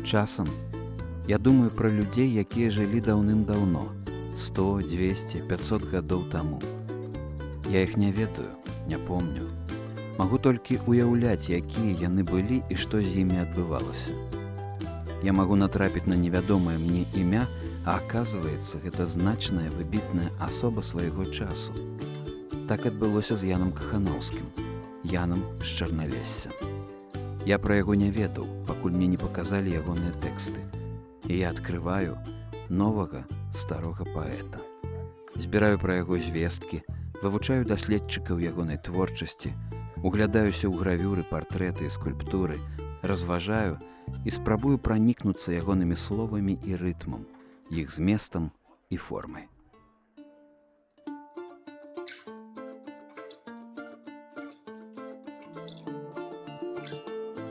Часам я думаю пра людзей, якія жылі даўным-даўно, 100, 200, 500 гадоў таму. Я іх не ведаю, не помню. Магу толькі уяўляць, якія яны былі і што з імі адбывалася. Я магу натрапіць на невядомае мне імя, а аказваецца, гэта значная, выбітная асоба свайго часу. Так адбылося з Янам Кахановскім, Янам з Чарналесся. Я пра яго не ведаў, пакуль мне не паказалі ягоныя тэксты. І я адкрываю новага старога паэта. Збіраю пра яго звесткі, вывучаю даследчыкаў ягонай творчасці, углядаюся ў гравюры, партрэты і скульптуры, разважаю і спрабую пранікнуцца ягонымі словамі і рытмам, іх зместам і формай.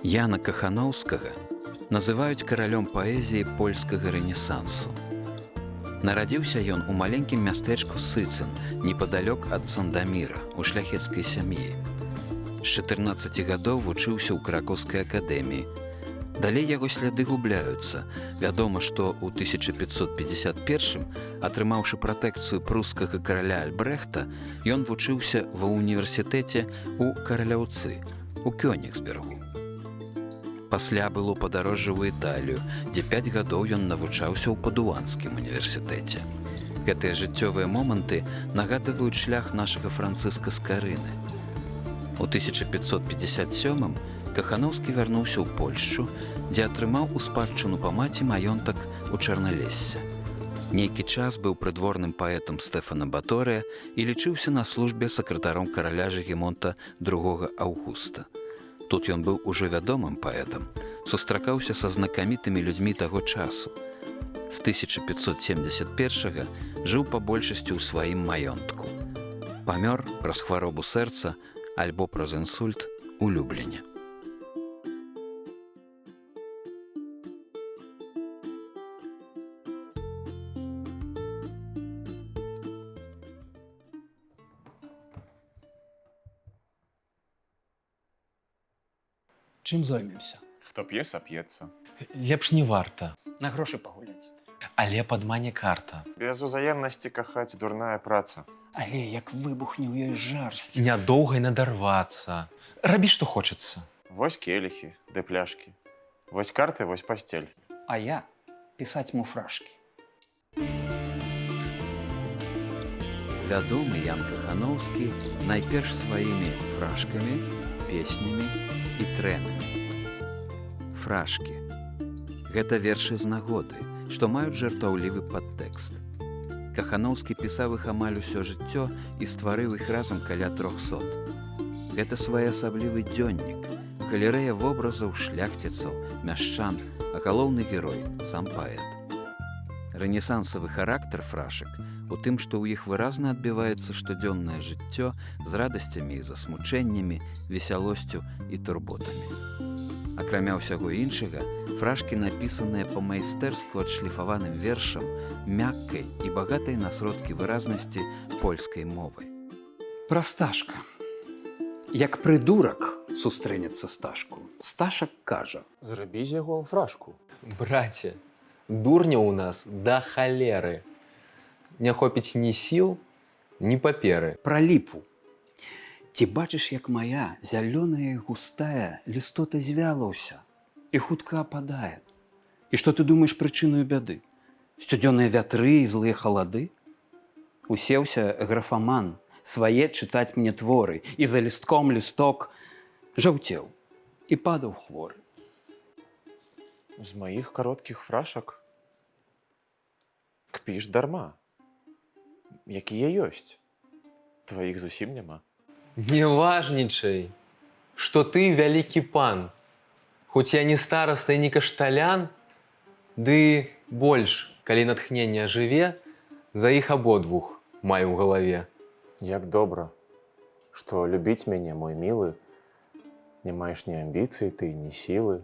Яна Кахановскага называюць каралём паэзіі польскага рэнесансу. Нарадзіўся ён у маленькім мястэчку Сыцын, непадалёк ад Сандаміра, у шляхецкай сям'і. З 14 гадоў вучыўся ў Кракаўскай акадэміі. Далей яго сляды губляюцца. Вядома, што ў 1551, атрымаўшы пратэкцыю прускага караля Альбрэхта, ён вучыўся ва ўніверсітэце ў Караляўцы, у Кёнігсбергу. Пасля было падарожжа ў Італію, дзе 5 гадоў ён навучаўся ў Падуанскім універсітэце. Гэтыя жыццёвыя моманты нагадваюць шлях нашага Францыска Скарыны. У 1557 Кахановскі вярнуўся ў Польшчу, дзе атрымаў у спадчыну па маці маёнтак у Чарналессе. Нейкі час быў прыдворным паэтам Стэфана Баторыя і лічыўся на службе сакратаром караля Жыгімонта II Аўгуста. Тут ён быў ужо вядомым паэтам, сустракаўся са знакамітымі людзьмі таго часу. З 1571 жыў па большасці ў сваім маёнтку. Памёр праз хваробу сэрца альбо праз інсульт у Любліне. Чым зоймемся? Хто п'е, сап'ецца. Лепш не варта, На грошы пагуляць. але падмане карта. Без узаемнасці кахаць дурная праца. Але як выбухне ў ёй жарсць. Нядоўгай надарвацца. Рабі, што хочацца. Вось келіхі, ды пляшкі. Вось карты, вось пасцель. А я пісаць муфрашкі. Вядомы Ян Кахановскі найперш сваімі фрашкамі, песнямі і трэнамі. Фрашкі. Гэта вершы з нагоды, што маюць жартаўлівы падтэкст. Кахановскі пісаў іх амаль усё жыццё і стварыў іх разам каля 300. Гэта своеасаблівы дзённік, галерэя вобразаў шляхціцаў, мяшчан, а галоўны герой – сам паэт. Рэнесансавы характар фрашак у тым, што ў іх выразна адбіваецца штодзённае жыццё з радасцямі і засмучэннямі, весялосцю і турботамі. Акрамя ўсяго іншага, фрашкі напісаныя па-майстэрску адшліфаваным вершам, мяккай і багатай на сродкі выразнасці польскай мовай. Пра Сташка. Як прыдурак сустрэнецца Сташку, Сташак кажа: Зрабі з яго фрашку. Браце, дурня ў нас да халеры. Не хопіць ні сіл, ні паперы. пра ліпу. Ці бачыш, як мая зялёная і густая лістота звяла ўся і хутка ападае. І што ты думаеш прычыною бяды? Сцюдзёныя вятры і злыя халады? Усеўся графаман свае чытаць мне творы, і за лістком лісток жаўцеў і падаў хворы. З маіх кароткіх фрашак кпіш дарма. Якія ёсць. Тваіх зусім няма. Не важнічай, што ты вялікі пан. Хоць я не стараста і не кашталян, ды больш, калі натхненне жыве, за іх абодвух маю ў галаве. Як добра, што любіць мяне, мой мілы, не маеш ні амбіцый ты, ні сілы.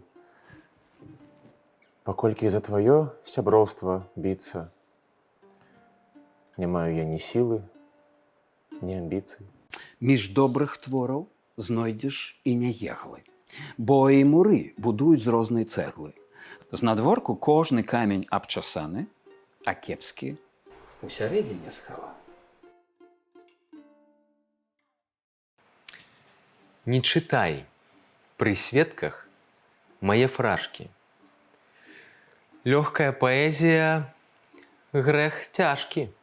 Паколькі за тваё сяброўства біцца, не маю я ні сілы, ні амбіцый. Між добрых твораў знойдзеш і няеглы, бо і муры будуюць з рознай цэглы. Знадворку кожны камень абчасаны, а кепскі у сярэдзіне схаваны. Не чытай пры сведках мае фражкі. Лёгкая паэзія — грэх цяжкі.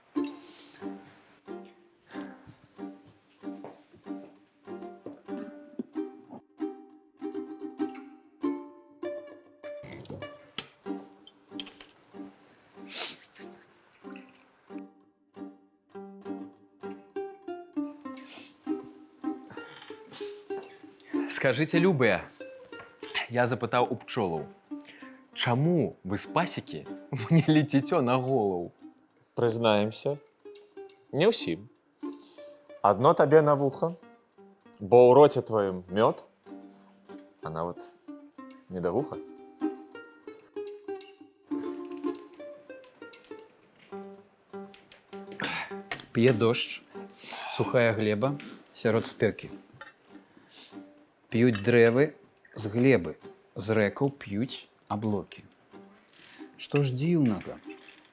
Скажыце любыя, я запытаў у пчолаў, чаму вы з пасекі мне леціцё на голову? Прызнаемся, не ўсім. Адно табе на вуха, бо ў роце тваім мёд, а нават не да вуха. П'е дождж, сухая глеба сярод спёкі. П'юць дрэвы з глебы, з рэкаў п'юць аблокі. Што ж дзіўнага,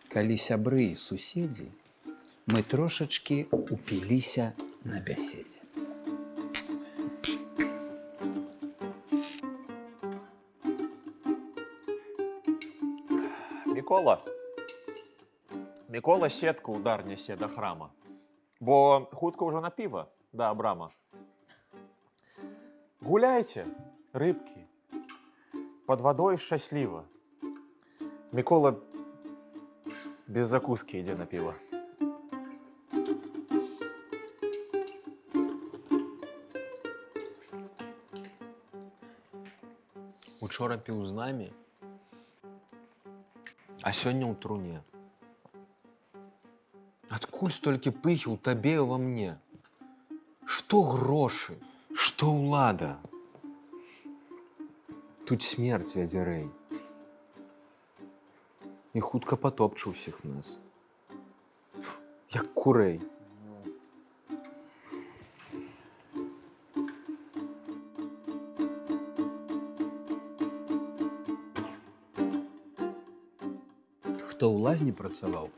калі сябры і суседзі мы трошачкі упіліся на бяседзе. Мікола сетку удар нясе да храма, бо хутка ўжо на піва да абрама. Гуляйце, рыбкі, пад вадой шчасліва. Мікола без закускі ідзе на піва. Учора піў з намі, а сёння ў труне. Адкуль столькі пыхі ў табе і ва мне? Што грошы? Што ўлада? Тут смерць вядзе рэй. І хутка патопча ўсіх нас. Як курэй. Хто ў лазні працаваў,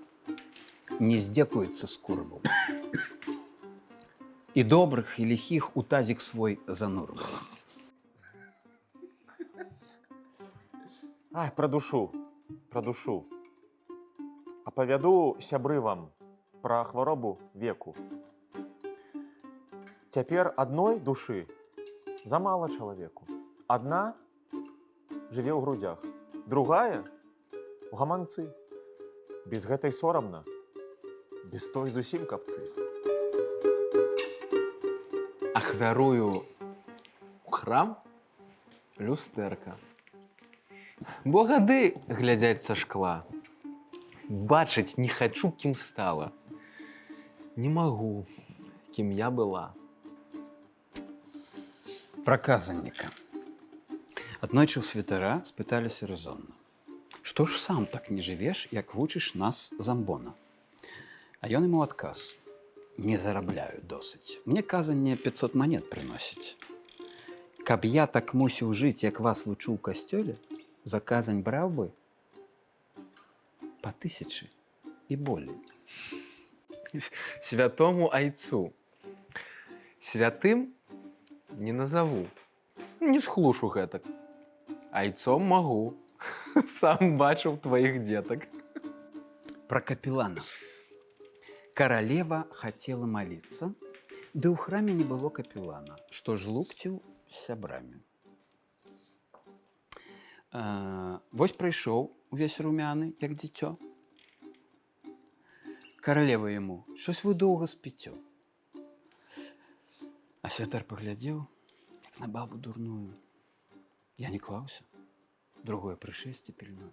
не здзекуецца з курбаў. І добрых, і ліхіх у тазік свой занурваў. Ай, пра душу. Апавяду сябры вам пра хваробу веку. Цяпер адной душы замала чалавеку. Адна жыве ў грудзях, другая у гаманцы. Без гэтай сорамна, без той зусім капцы. Ахвярую ў храм люстэрка. Бо гады глядзяць са шкла. Бачыць не хачу, кім стала. Не магу, кім я была. Праказанніка. Аднойчы ў святара спыталіся резонна. Што ж сам так не жывеш, як вучыш нас замбона? А ён яму адказ. Не зарабляю досыць. Мне казанне 500 манет прыносіць. Каб я так мусіў жыць, як вас вучу ў касцёле, за казань браў бы па 1000 і болей. Святому айцу. Святым не назову. Не схлушу гэтак. Айцом магу. Сам бачыў тваіх дзетак. Пра капелана. Каралева хацела маліцца, ды ў храме не было капелана, што ж лукціў з сябрамі. Вось прыйшоў увесь румяны, як дзіцё. Каралева яму, щось вы доўга спіцё. А святар паглядзеў, як на бабу дурную. Я не клаўся, другое прышэсце пільную.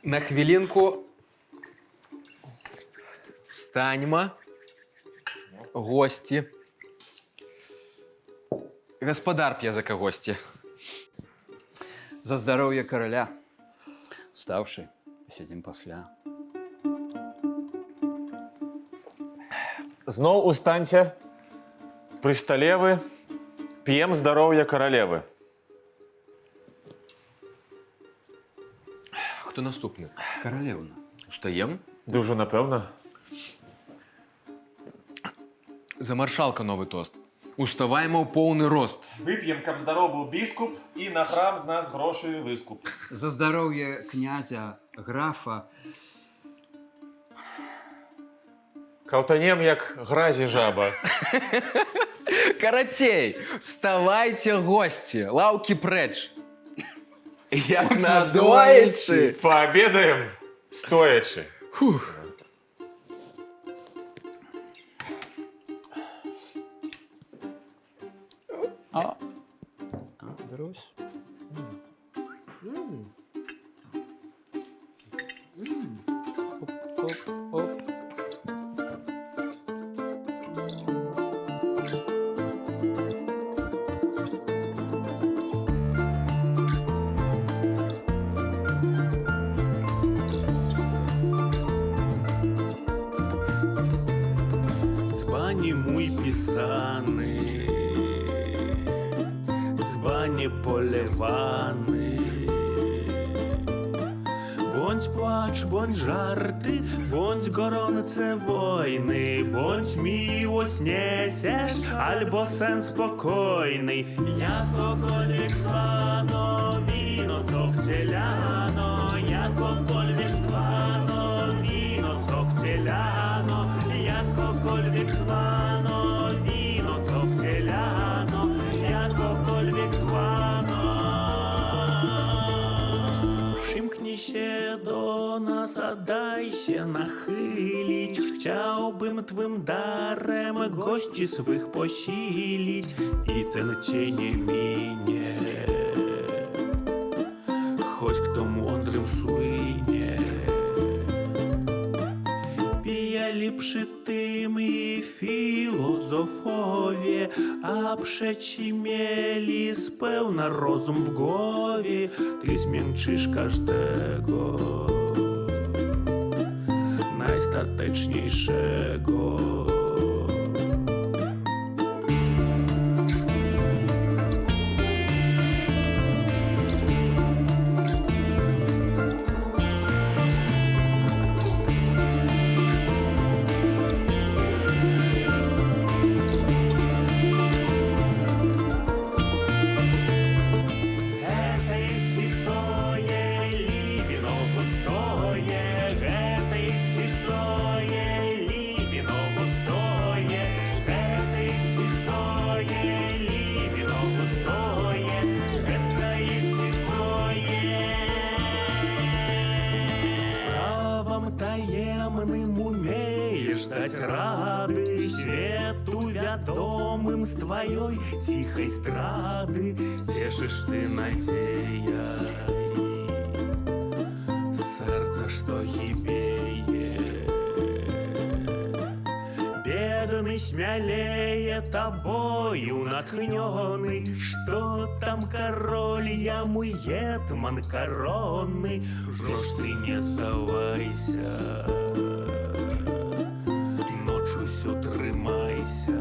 На хвілінку Станьма. Гості. Гаспадар п'є за кагості. За здоров'я короля. Вставши, сидім пасля. Знов устаньте. При столі ви. П'єм здоров'я королеви. Хто наступний? Королевна. Устаєм? Дуже напевно. За маршалка новий тост. Уставаємо в повний рост. Вип'єм, каб здоров був біскуп, і на храм з нас грошей вискуп. За здоров'я князя, графа. Калтанем, як гразі жаба. Каратей, вставайте, гості, лавки преч. Як надоїчі. Пообідаємо стоячи. Фух. Берусь. Dzbanie mój pisany, dzbanie polewany. Bądź płacz, bądź żarty, bądź gorące wojny, bądź miłość niesiesz, albo sen spokojny. Jakokolwiek zwano wino, co wcielano, jakokolwiek zwano wino, co wcielano, jakokolwiek zwano wino, co wcielano, jakokolwiek zwano. Przymknij się do nas, a daj się nachylić. Chciałbym twym darem gości swych posilić i ten cień nie minie. Choć kto mądrym słynie, pijali przy tym i filozofowie, a przeci mieli spełna rozum w głowie. Ty zmiękczysz każdego najstateczniejszego. Таємним умеешь дать рады свету вядомым с твоей тихой страды. Тешишь ты надеяй сердце, что хибее. Бедный смелее тобою наклоненный. Что там король, я мой етман коронный. Жжешь ты, не сдавайся, ночью все трымайся.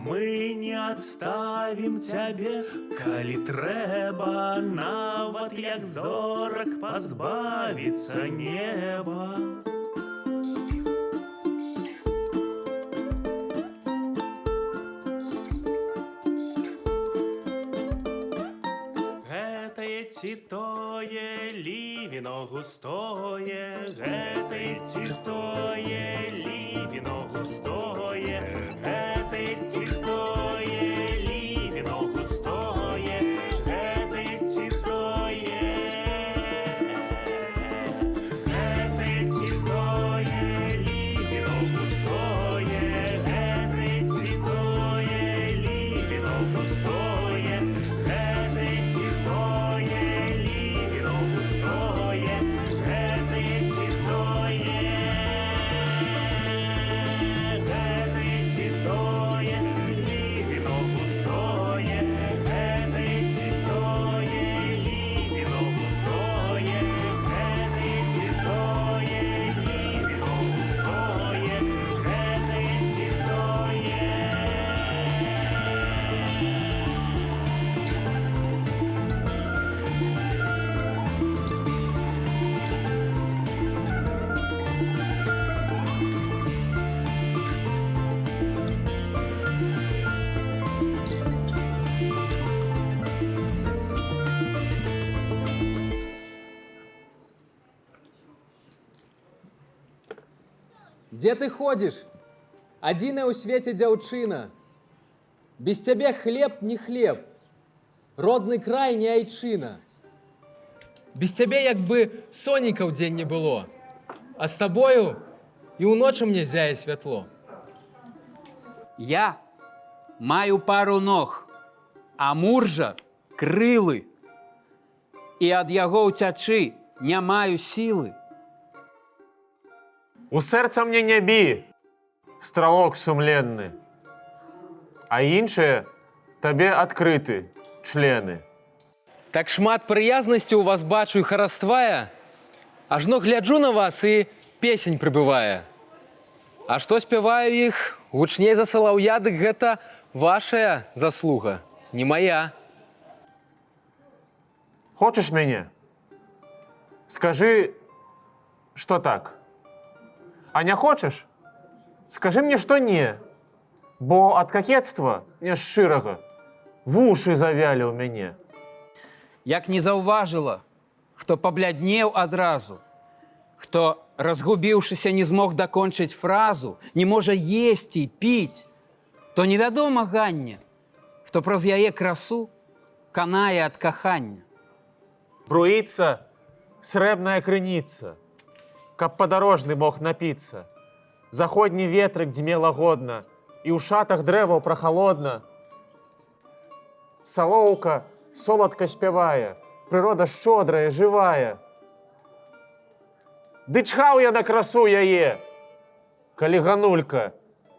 Мы не отставим тебе, коли треба, нават як зорок позбавиться неба. Титое ли вино густое, это титое ли вино густое, это титое ли вино густое, это титое, это титое ли вино густое, это титое ли вино густое, это титое. Густое, это титое. Дзе ты ходзіш? Адзіная ў свеце дзяўчына. Без цябе хлеб не хлеб. Родны край не айчына. Без цябе як бы сонейка ў дзень не было. А з табою і ўночы мне зяе святло. Я маю пару ног, а муржа крылы. І ад яго ўцячы не маю сілы. У сэрца мне не бі, стралок сумленны, а іншыя табе адкрыты члены. Так шмат прыязнасці ў вас бачу і хараствая, ажно гляджу на вас і песень прыбывае. А што спяваю іх гучней за салаўя, дык гэта вашая заслуга, не моя. Хочаш мяне? Скажы, што так. А не хочаш? Скажы мне, што не. Бо ад какецтва няшчырага вушы завялі ў мяне. Як не заўважыла, хто пабляднеў адразу, хто, разгубіўшыся, не змог дакончыць фразу, не можа есці, піць, то невядома ганне, хто праз яе красу канае ад кахання. Бруіцца срэбная крыніца, каб падарожны мог напіцца. Заходні ветрык дзьме лагодна, і ў шатах дрэваў прахалодна. Салоўка соладка спявае, прырода шчодрая, жывая. Ды чхаў я на красу яе, калі ганулька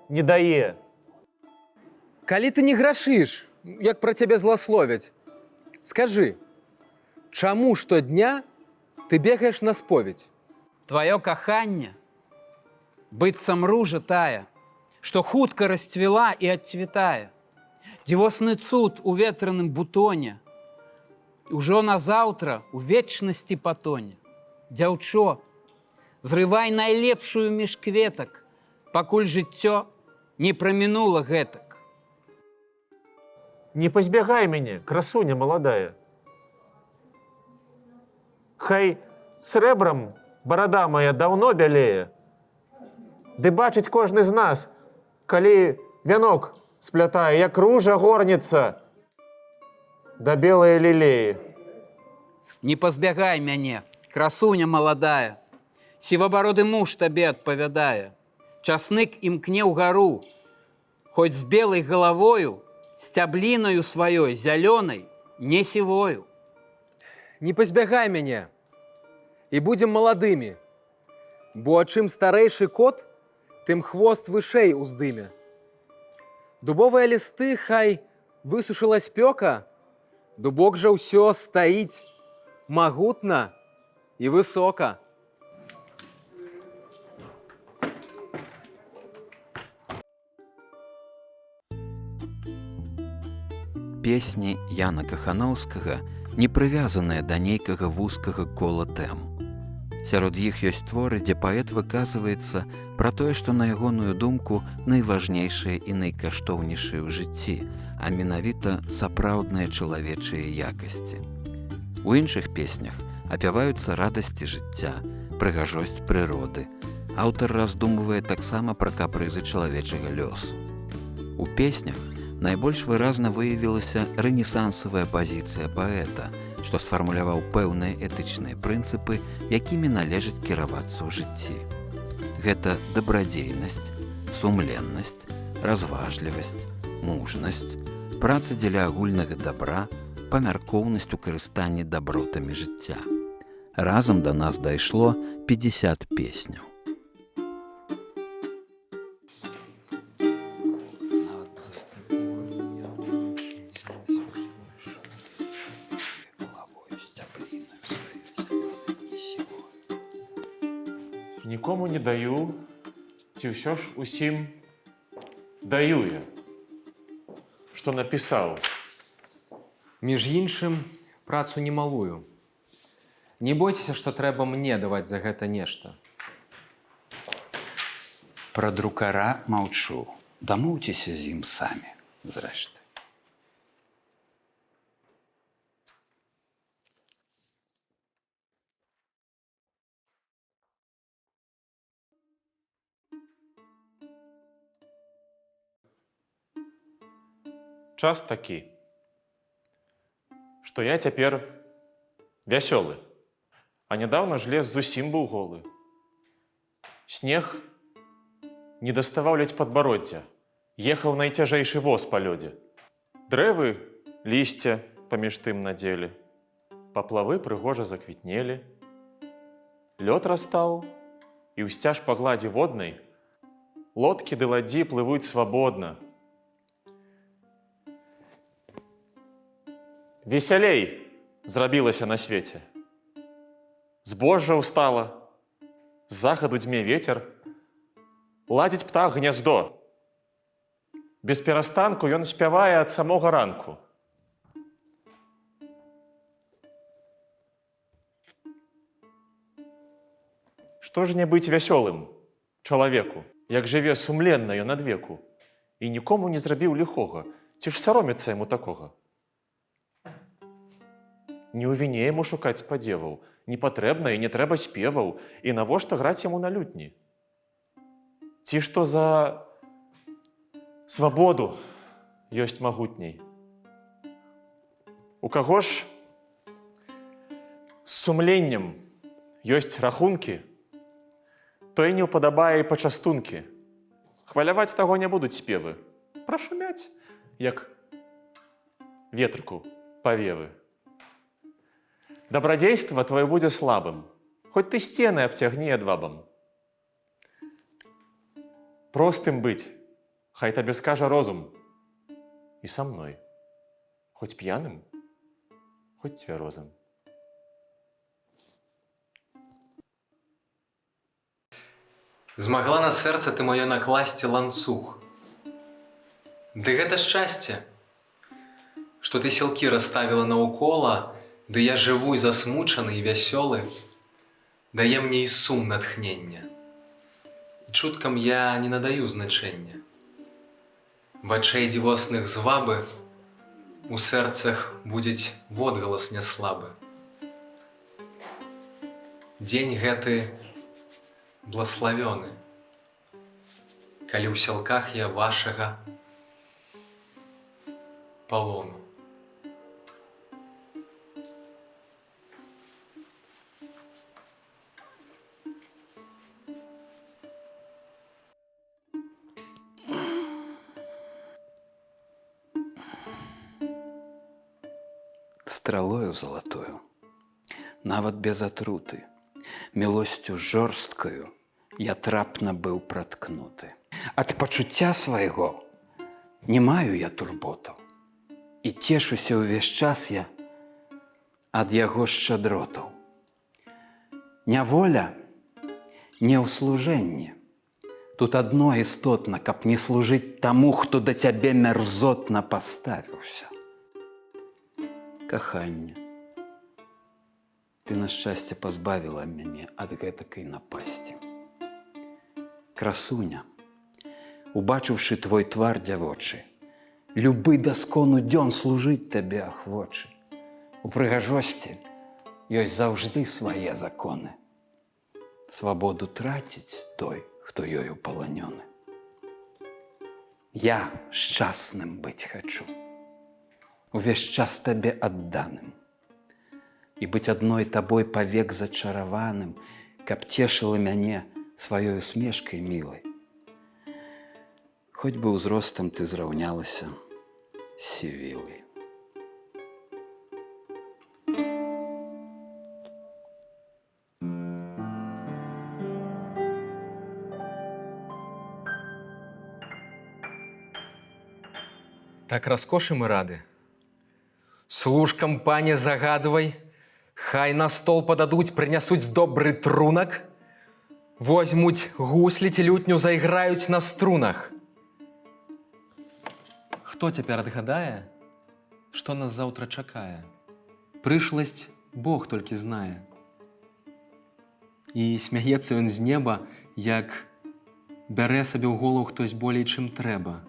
не дае. Калі ты не грашыш, як пра цябе зласловяць, скажы, чаму штодня ты бегаеш на споведь? Тваё каханне быццам ружа тая, што хутка расцвіла і адцвітае. Дзівосны цуд у ветраным бутоне, ужо назаўтра у вечнасці патоне. Дзяўчо, зрывай найлепшую між кветак, пакуль жыццё не прамінула гэтак. Не пазбягай мяне, красуня маладая. Хай срэбрам барада моя даўно бялее, ды бачыць кожны з нас, калі вянок сплятае, як ружа горніца да белае лілеі. Не пазбягай мяне, красуня маладая, сівабароды муж табе адпавядае. Часнык імкне ўгару, хоць з белай галавою, сцяблінаю сваёй зялёнай, не сівою. Не пазбягай мяне, і будзем маладымі, бо чым старэйшы кот, тым хвост вышэй уздыме. Дубовыя лісты хай высушыла спёка, дубок жа ўсё стаіць магутна і высока. Песні Яна Каханаўскага не прывязаныя да нейкага вузкага кола тэм. Сярод іх ёсць творы, дзе паэт выказваецца пра тое, што на ягоную думку найважнейшае і найкаштоўнейшае ў жыцці, а менавіта сапраўдныя чалавечыя якасці. У іншых песнях апяваюцца радасці жыцця, прыгажосць прыроды. Аўтар раздумвае таксама пра капрызы чалавечага лёсу. У песнях найбольш выразна выявілася рэнесансавая пазіцыя паэта, што сфармуляваў пэўныя этычныя прынцыпы, якімі належыць кіравацца ў жыцці. Гэта дабрадзейнасць, сумленнасць, разважлівасць, мужнасць, праца дзеля агульнага дабра, памяркоўнасць у карыстанні дабротамі жыцця. Разам да нас дайшло 50 песняў. Нікому не даю, ці ўсё ж усім даю я, што напісаў. Між іншым, працу немалую. Не бойцеся, што трэба мне даваць за гэта нешта. Пра друкара маўчу, дамоўцеся з ім самі, зрэшты. час такі, што я цяпер вясёлы, а нядаўна ж лес зусім быў голы. Снег не даставаў ледзь падбароддзя, ехаў найцяжэйшы воз па лёдзе. Дрэвы, лісце паміж тым надзелі, паплавы прыгожа заквітнелі. Лёд растаў, і ўсцяж па гладзі воднай лодкі ды ладдзі плывуць свабодна. Весялей зрабілася на свеце. Збожжа ўстала, з захаду дзьме вецер, ладзіць птах гняздо. Без перастанку ён спявае ад самога ранку. Што ж не быць вясёлым чалавеку, як жыве сумленна ён ад веку, і нікому не зрабіў ліхога, ці ж саромецца яму такога? Не ў віне яму шукаць спадзеваў, не патрэбна і не трэба спеваў, і навошта граць яму на лютні? Ці што за свабоду ёсць магутней? У каго ж з сумленнем ёсць рахункі, той не ўпадабае і пачастункі. Хваляваць таго не будуць спевы, прашумяць, як ветрыку павевы. Дабрадзейства твоё будзе слабым, хоць ты сцены абцягні адвабам. Простым быць, хай табе скажа розум, і са мной, хоць п'яным, хоць цвярозым. Змагла на сэрца ты маё накласці ланцуг. Ды гэта шчасце, што ты сілкі расставіла наўкола, ды я жыву і засмучаны і вясёлы, дае мне і сум натхнення. І чуткам я не надаю значэння. Вачэй дзівосных звабы у сэрцах будзець водгалас няслабы. Дзень гэты блаславёны, калі ў сялках я вашага палону. Стралою залатою, нават без атруты, мілосцю жорсткаю я трапна быў праткнуты. Ад пачуцця свайго не маю я турботаў, і цешуся ўвесь час я ад яго шчадротаў. Не воля, не ўслужэнне. Тут адно істотна, каб не служыць таму, хто да цябе мярзотна паставіўся. Каханне, ты на шчасце пазбавіла мяне ад гэтакай напасці. Красуня, убачыўшы твой твар дзявочы, любы даскону дзён служыць табе ахвочы. У прыгажосці ёсць заўжды свае законы. Свабоду траціць той, хто ёю паланёны. Я шчасным быць хачу, увесь час табе адданым, і быць адной табой павек зачараваным, каб цешыла мяне сваёй усмешкай мілай. Хоць бы ўзростам ты зраўнялася з сівілай. Так раскошы мы рады. Служкам, пане, загадвай, хай на стол пададуць, прынясуць добры трунак, возьмуць гуслі ці лютню, зайграюць на струнах. Хто цяпер адгадае, што нас заўтра чакае? Прышласць Бог толькі знае. І смяецца ён з неба, як бярэ сабе ў голову хтось болей, чым трэба.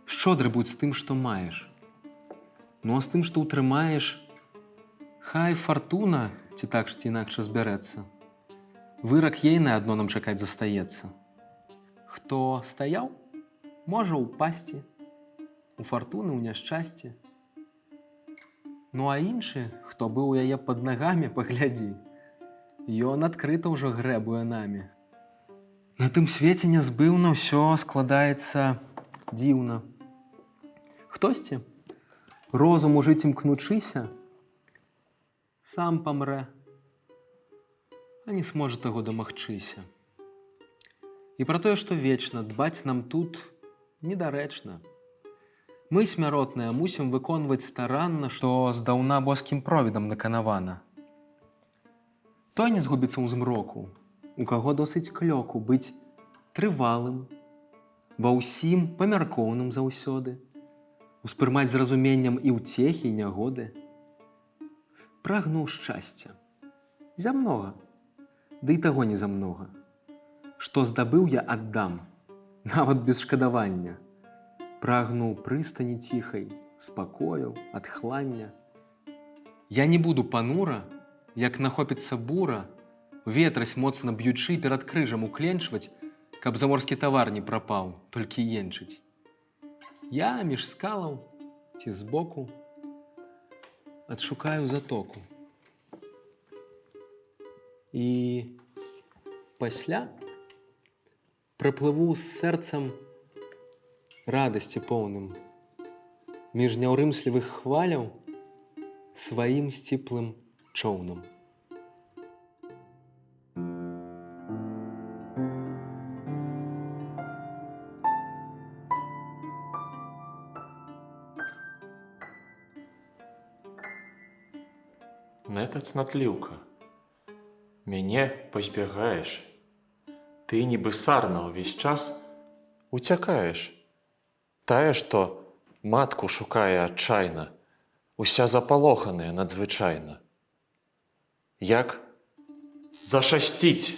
Шчодры будь з тым, што маеш. Ну а з тым, што ўтрымаеш, хай фартуна, ці так, ці інакш збярэцца. Вырак ейны адно нам чакаць застаецца. Хто стаяў, можа ўпасці. у фартуны ў няшчасці. Ну а іншы, хто быў у яе пад нагамі, паглядзі, ён адкрыта ўжо грэбуе намі. На тым свеце нязбыўна ўсё складаецца дзіўна. Хтосьці, розум у жыць імкнучыся, сам памрэ, а не сможа таго дамагчыся. І пра тое, што вечна дбаць нам тут недарэчна. Мы, смяротныя, мусім выконваць старанна, што здаўна боскім провідам наканавана. Той не згубіцца ў змроку, у каго досыць клёку быць трывалым, ва ўсім памяркоўным заўсёды, успрымаць з разуменнем і ўцехі, і нягоды. Прагнуў шчасця. Зямнога, ды і таго не замнога. Што здабыў я аддам, нават без шкадавання. Прагнуў прыстані ціхай, спакою, адхлання. Я не буду панура, як нахопіцца бура, ветрась моцна б'ючы перад крыжам укленчваць, каб заморскі тавар не прапаў, толькі енчыць. Я між скалаў ці збоку адшукаю затоку. І пасля праплыву з сэрцам радасці поўным між няўрымслівых хваляў сваім сціплым чоўнам. Нэта цнатліўка, мяне пазбягаеш. Ты нібы сарна ўвесь час уцякаеш. Тая, што матку шукае адчайна, уся запалоханая надзвычайна. Як зашасціць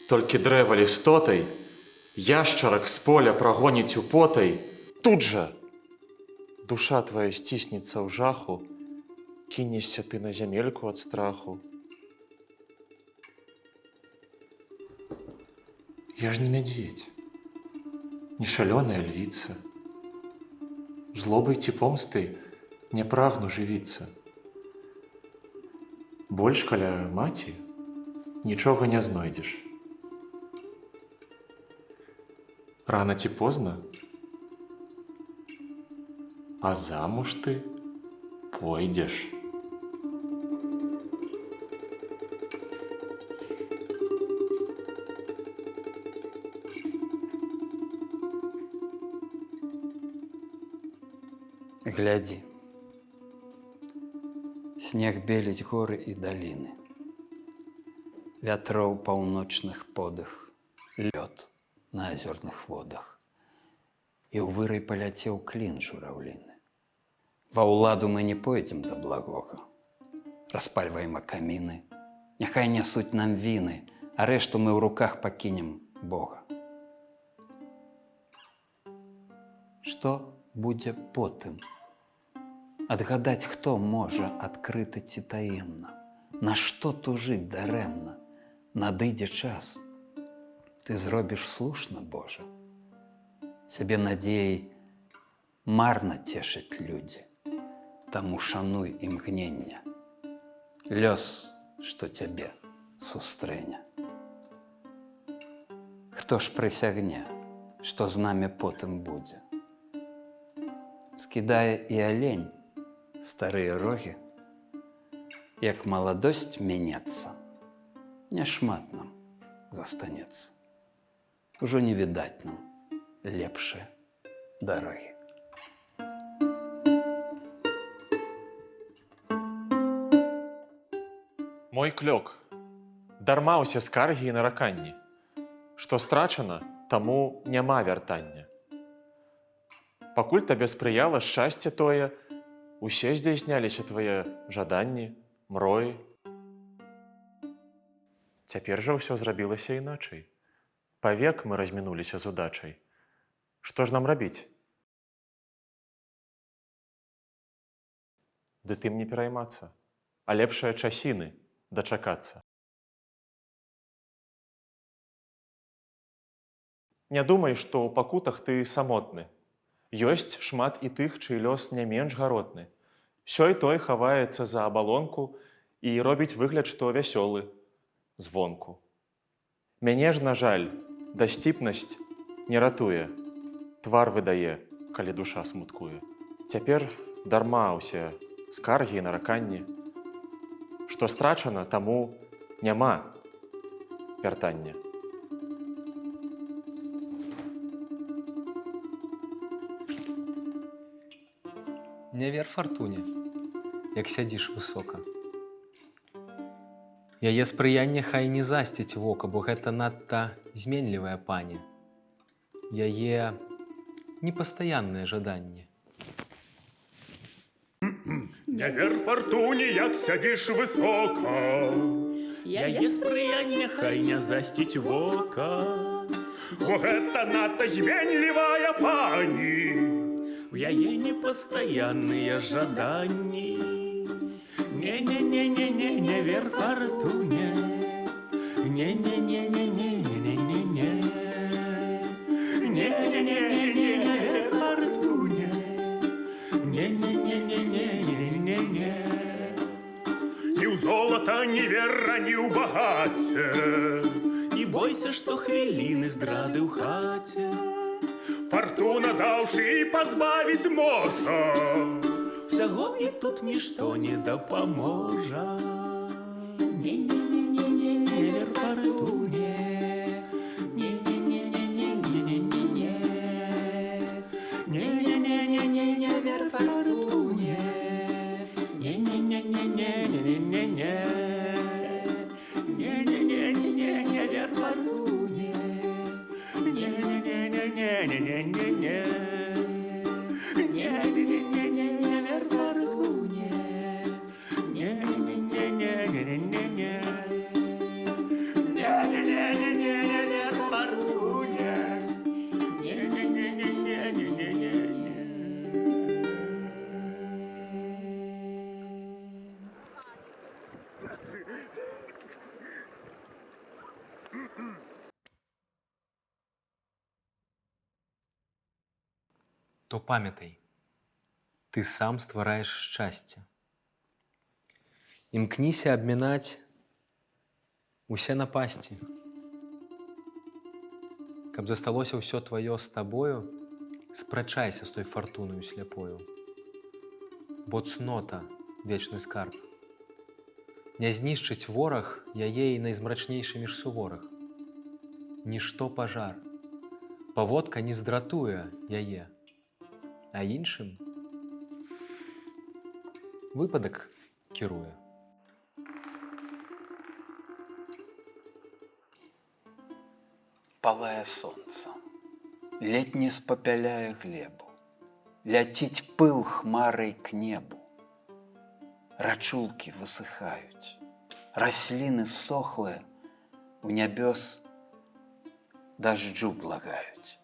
толькі дрэва лістотай, яшчарак з поля прагоніць употай, тут жа душа твая сціснецца ў жаху, кінешся ты на зямельку ад страху. Я ж не мядзведь, не шалёная львіца. Злобай ці помстай не прагну жывіцца. Больш каля маці нічога не знойдзеш. Рана ці позна, а замуж ты пойдзеш. Глядзі, снег беліць горы і даліны, вятроў паўночных подых, лёд на азёрных водах, і ў вырай паляцеў клін жураўліны. Ва ўладу мы не пойдзем да благога, распальваем каміны, няхай нясуць нам віны, а рэшту мы ў руках пакінем Бога. Што будзе потым? Адгадаць, хто можа адкрыта ці таемна, на што тужыць дарэмна, надыдзе час. Ты зробіш слушна, Божа. Сябе надзеяй марна цешыць людзі, таму шануй імгнення. Лёс, што цябе сустрэне. Хто ж прысягне, што з намі потым будзе? Скідае і алень старыя рогі, як маладосць мінецца, няшмат нам застанецца. Ужо не відаць нам лепшыя дарогі. Мой клёк, дарма ўсе скаргі і нараканні. Што страчана, таму няма вяртання. Пакуль табе спрыяла шчасце тое, усе здзяйсняліся твае жаданні, мроі. Цяпер жа ўсё зрабілася іначай. Павек мы размінуліся з удачай. Што ж нам рабіць? Ды тым не пераймацца, а лепшае часіны дачакацца. Не думай, што ў пакутах ты самотны. Ёсць шмат і тых, чый лёс не менш гаротны. Сёй той хаваецца за абалонку і робіць выгляд, што вясёлы звонку. Мяне ж, на жаль, дасціпнасць не ратуе, твар выдае, калі душа смуткуе. Цяпер дарма ўсе скаргі і нараканні. Што страчана, таму няма вяртання. Не вер фартуне, як сядзіш высока. Яе спрыянне хай не засціць вока, бо гэта надта зменлівая пані. Яе непастаяннае жаданне. Не вер фортуне, як сядзіш высока. Яе спрыянне хай не засціць вока, бо гэта надта зменлівая пані. У яе непастаянныя жаданні. Не-не-не-не-не, не вер фортуне. Не-не-не-не-не-не-не-не. Не-не-не-не, не вер фортуне. Не-не-не-не-не-не-не. Ні ў золата, ні вера, ні ў багаце. Не бойся, што хвіліны здрады ў хаце. Фортуна даўшы і пазбавіць можа. Всяго і тут нішто не дапаможа. Не-не-не-не-не, не вер фортуне. Не-не-не-не-не-не-не-не. Не-не-не-не-не, не вер фортуне. Не-не-не-не-не-не-не-не. Не-не-не-не-не, не вер фортуне. Не-не-не-не-не-не-не-не. Не-не-не-не-не, не вер фортуне. Не-не-не-не-не-не-не-не. Не-не-не-не-не, не вер фортуне. Не-не-не-не-не-не-не-не. То памятай, ты сам ствараеш шчасце. Імкніся абмінаць усе напасці. Каб засталося ўсё тваё з табою, спрачайся з той фартунаю сляпою. Бо цнота – вечны скарб. Не знішчыць вораг яе і найзмрачнейшы між суворых. Нішто пажар, паводка не здратуе яе, а іншым выпадак кіруе. Палае сонца, летне спапяляе глебу, ляціць пыл хмарай к небу. Рачулкі высыхаюць, расліны сохлыя у нябёс дажджу благаюць.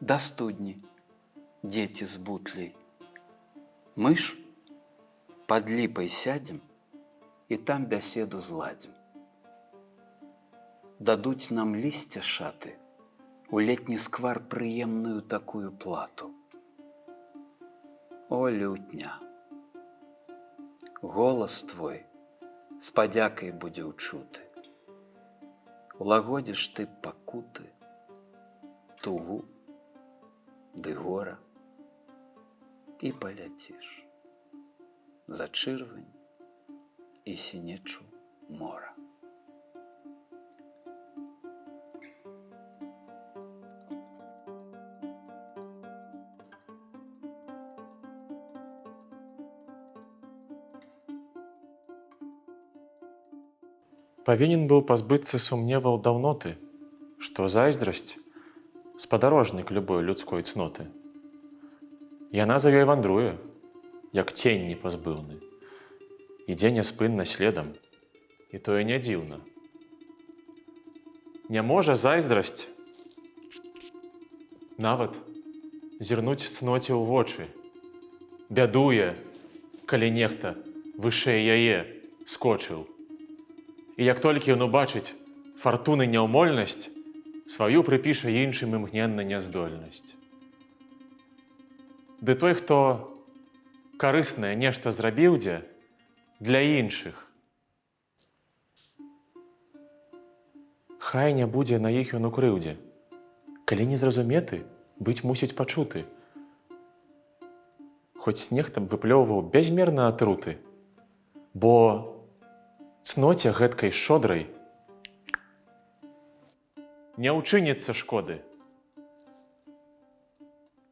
Да студні дзеці з бутлей. Мы ж пад ліпай сядзем і там бяседу зладзім. Дадуць нам лісця шаты, у летні сквар прыемную такую плату. О, лютня, голас твой з падзякай будзе ўчуты. Улагодзіш ты пакуты, тугу ды гора і паляціш за чырвань і сінечу мора. Павінен быў пазбыцца сумневаў даўно ты, што зайздрасць – спадарожнік любой людской цноты. Яна за ёй вандруе, як цень непазбыўны, ідзе няспынна следам, і тое не дзіўна. Не можа зайздрасць нават зірнуць цноце ў вочы, бядуе, калі нехта вышэй яе скочыў. І як толькі ён убачыць фартуны няўмольнасць, сваю прыпіша іншым імгненна няздольнасць. ды той, хто карыснае нешта зрабіў дзе для іншых. Хай не будзе на іх ён у крыўдзе. Калі не зразуметы, быць мусіць пачуты. Хоць снег там выплёўваў бязмерна атруты, бо цноце гэткай шодрай не ўчыніцца шкоды.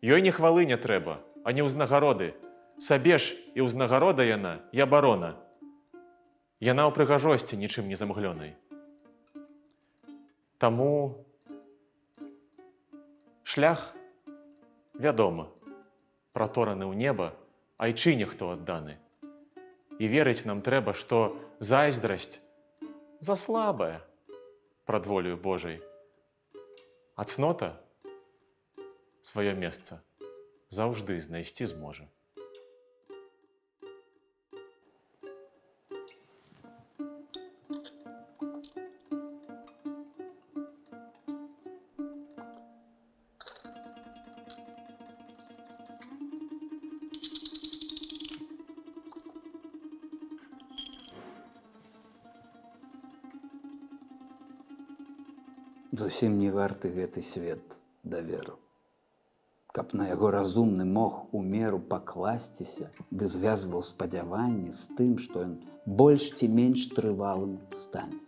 Ёй не хвалы не трэба, а не ўзнагароды. Сабе ж і ўзнагарода яна, і абарона. Яна ў прыгажосці нічым не замглёнай. Таму шлях, вядома, пратораны ў неба, айчыне хто адданы. І верыць нам трэба, што зайздрасць заслабая прад волею Божай, а цнота сваё месца заўжды знайсці зможа. Зусім не варты гэты свет даверу. Каб на яго разумны мог у меру пакласціся, ды звязваў спадзяванні з тым, што ён больш ці менш трывалым стане.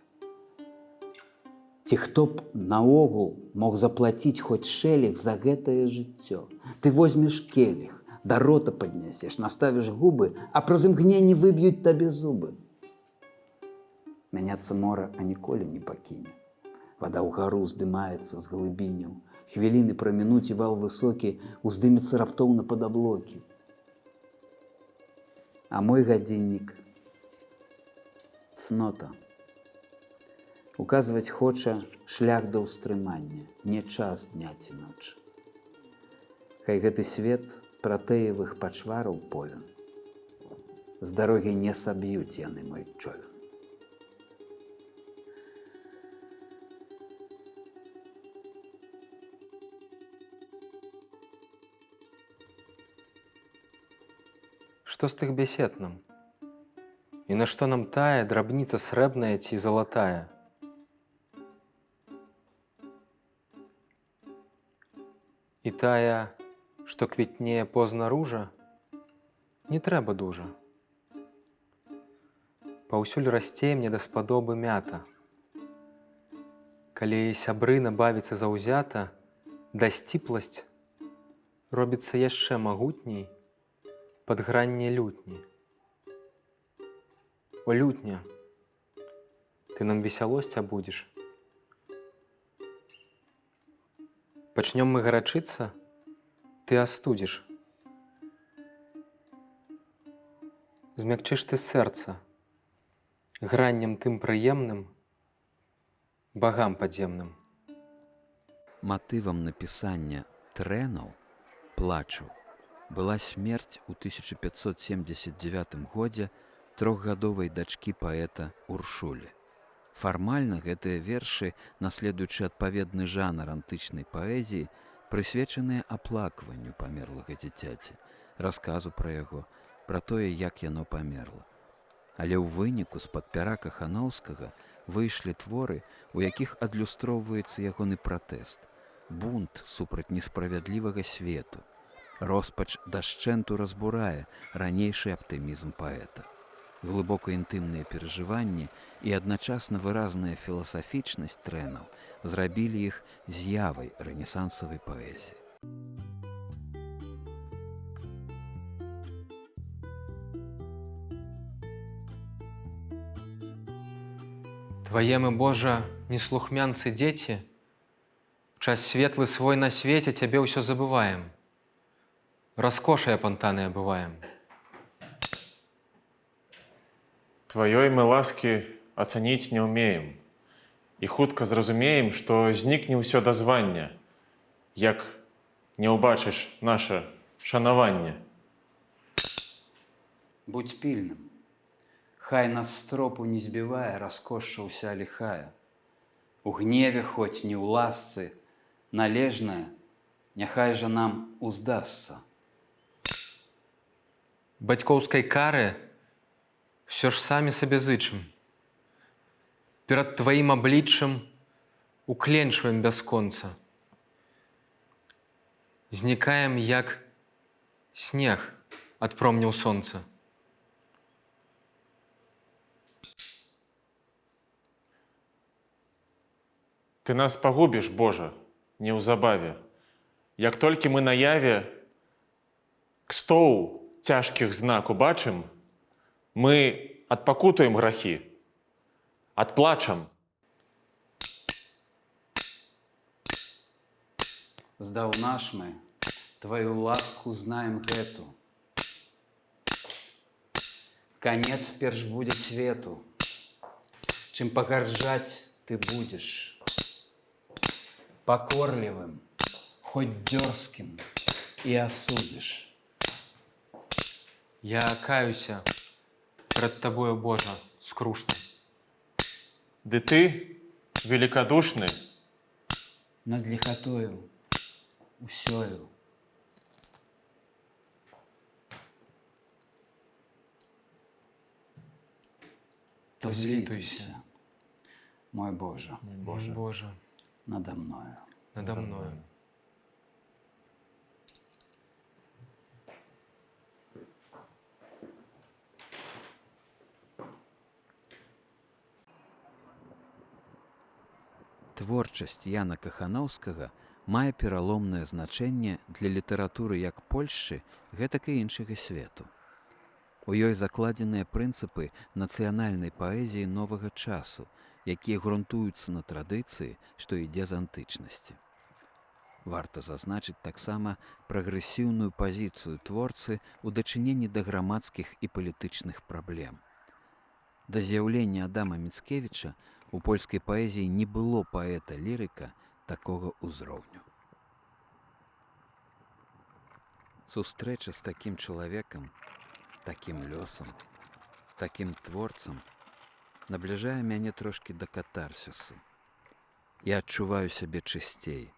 Ці хто б наогул мог заплаціць хоць шэлег за гэтае жыццё? Ты возьмеш келіх, да рота паднясеш, наставіш губы, а праз імгненне выб'юць табе зубы. Мяняцца мора а ніколі не пакіне. Вада ўгару здымаецца з глыбіняў, хвіліны прамінуць і вал высокі уздымецца раптоўна пад аблокі. А мой гадзіннік цнота. Указваць хоча шлях да ўстрымання, не час дня ці ночы. Хай гэты свет пратэевых пачвараў полен. З дарогі не саб'юць яны мой човен. Што з тых бесед нам? І на што нам тая драбніца срэбная ці залатая? І тая, што квітнее позна ружа, не трэба дужа. Паўсюль расце мне даспадобы мята. Калі сябры набавіцца заўзята, дасціпласць робіцца яшчэ магутней пад гранне лютні. О, лютня, ты нам весялосць абудзіш. Пачнём мы гарачыцца, ты астудзіш. Змякчыш ты сэрца граннем тым прыемным, багам падземным. Матывам напісання трэнаў «Плачу» была смерць у 1579 годзе трохгадовай дачкі паэта Уршулі. Фармальна гэтыя вершы, наследуючы адпаведны жанр антычнай паэзіі, прысвечаныя аплакванню памерлага дзіцяці, расказу пра яго, пра тое, як яно памерла. Але ў выніку з-пад пяра Каханаўскага выйшлі творы, у якіх адлюстроўваецца ягоны пратэст, бунт супраць несправядлівага свету. Роспач дашчэнту разбурае ранейшы аптымізм паэта. Глыбока інтымныя перажыванні і адначасна выразная філасафічнасць трэнаў зрабілі іх з'явай рэнесансавай паэзіі. Твае мы, Божа, неслухмянцы дзеці, в час светлы свой на свеце цябе ўсё забываем. Раскошай апантаныя бываем. Тваёй мы ласкі ацаніць не ўмеем. І хутка зразумеем, што знікне ўсё дазвання, як не ўбачыш наша шанаванне. Будь пільным. Хай нас з тропу не збівае раскошча ўся ліхая. У гневе хоць не ў ласцы, належнае, няхай жа нам уздасца. бацькоўскай кары ўсё ж самі сабе зычым. Перад тваім абліччам укленчваем бясконца. Знікаем, як снег ад промняў сонца. Ты нас пагубіш, Божа, неўзабаве. Як толькі мы наяве к стоў цяжкіх знак убачым, мы адпакутуем грахі, адплачам. Здаўна ж мы твою ласку знаем гэту. Конец перш будзе свету, чым пагарджаць ты будзеш. Покорлівым, хоть дёрзкім, і асудзіш. Я каюся перад табою, Божа, скрушна. Ды ты, великодушны, Над лихотою усёю. То злітуйся, мой Боже, Боже, Боже, надо мною. надо мною. Творчасць Яна Каханаўскага мае пераломнае значэнне для літаратуры як Польшчы, гэтак і іншага свету. У ёй закладзеныя прынцыпы нацыянальнай паэзіі новага часу, якія грунтуюцца на традыцыі, што ідзе з антычнасці. Варта зазначыць таксама прагрэсіўную пазіцыю творцы ў дачыненні да грамадскіх і палітычных праблем. Да з'яўлення Адама Міцкевіча у польскай паэзіі не было паэта-лірыка такога ўзроўню. Сустрэча з такім чалавекам, такім лёсам, такім творцам набліжае мяне трошкі да катарсісу. Я адчуваю сябе чысцей,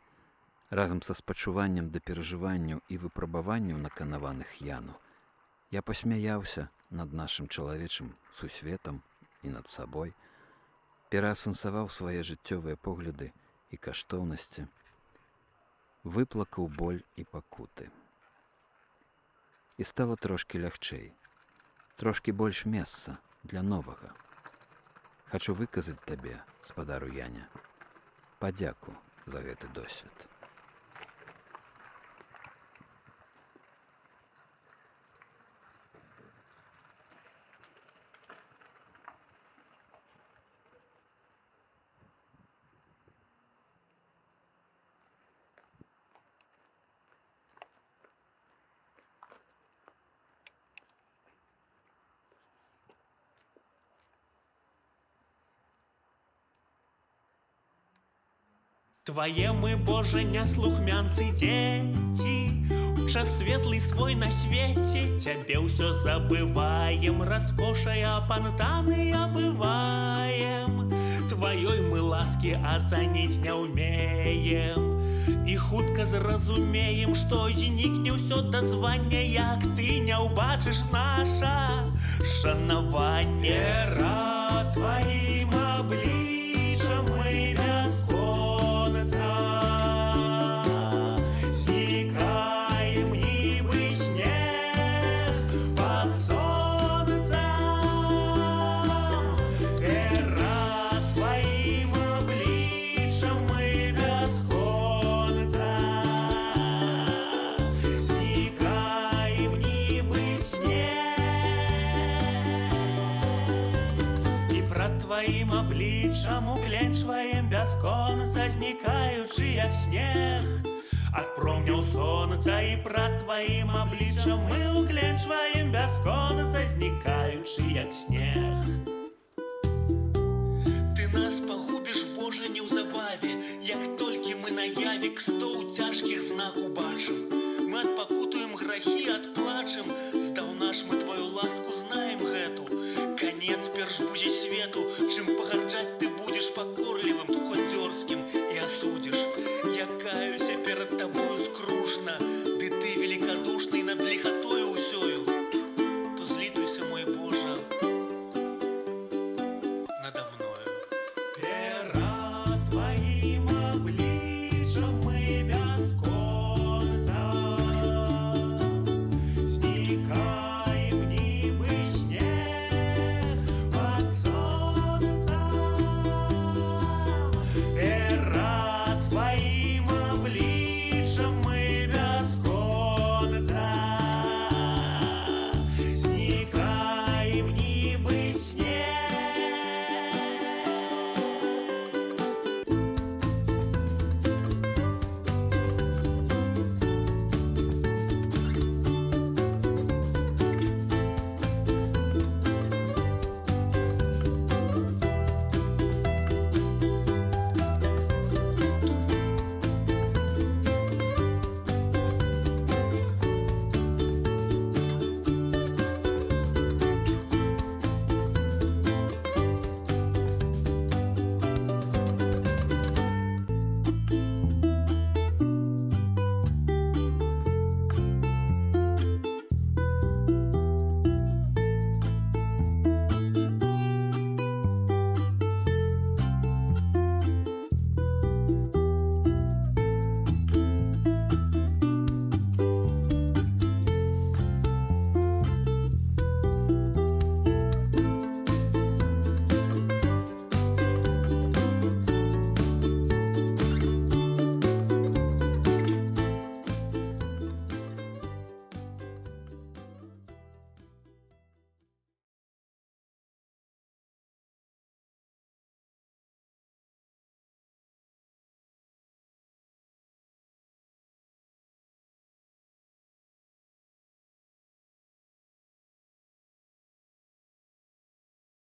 разам са спачуваннем да перажыванняў і выпрабаванняў наканаваных Яну. Я пасмяяўся над нашым чалавечым сусветам і над сабой, пераасэнсаваў свае жыццёвыя погляды і каштоўнасці, выплакаў боль і пакуты. І стала трошкі лягчэй, трошкі больш месца для новага. Хачу выказаць табе, спадару Яня, падзяку за гэты досвед. Твае мы, Боже, няслухмянцы дзеці, у час светлый свой на свеце, цябе ўсё забываем, раскошай апантаны абываем. Тваёй мы ласкі ацаніць не ўмеем, і хутка зразумеем, што знікне ўсё дазвання, як ты не ўбачыш наша шанаванне. Рад тваім абліччам мы бясконца знікаем, нібы снег пад сонцам. Рад тваім абліччам мы бясконца знікаем, нібы снег. І прад тваім абліччам укленчваем бясконца, знікаючы як снег ад промняў сонца. І прад тваім абліччам мы укленчваем бясконца, знікаючы як снег. Ты нас пагубіш, Боже, неўзабаве, як толькі мы наяве к стоў цяжкіх знак убачым. Мы адпакутуем грахі, адплачым. Здаўна ж мы твою ласку знаем гэту. Конец перш будзе свету,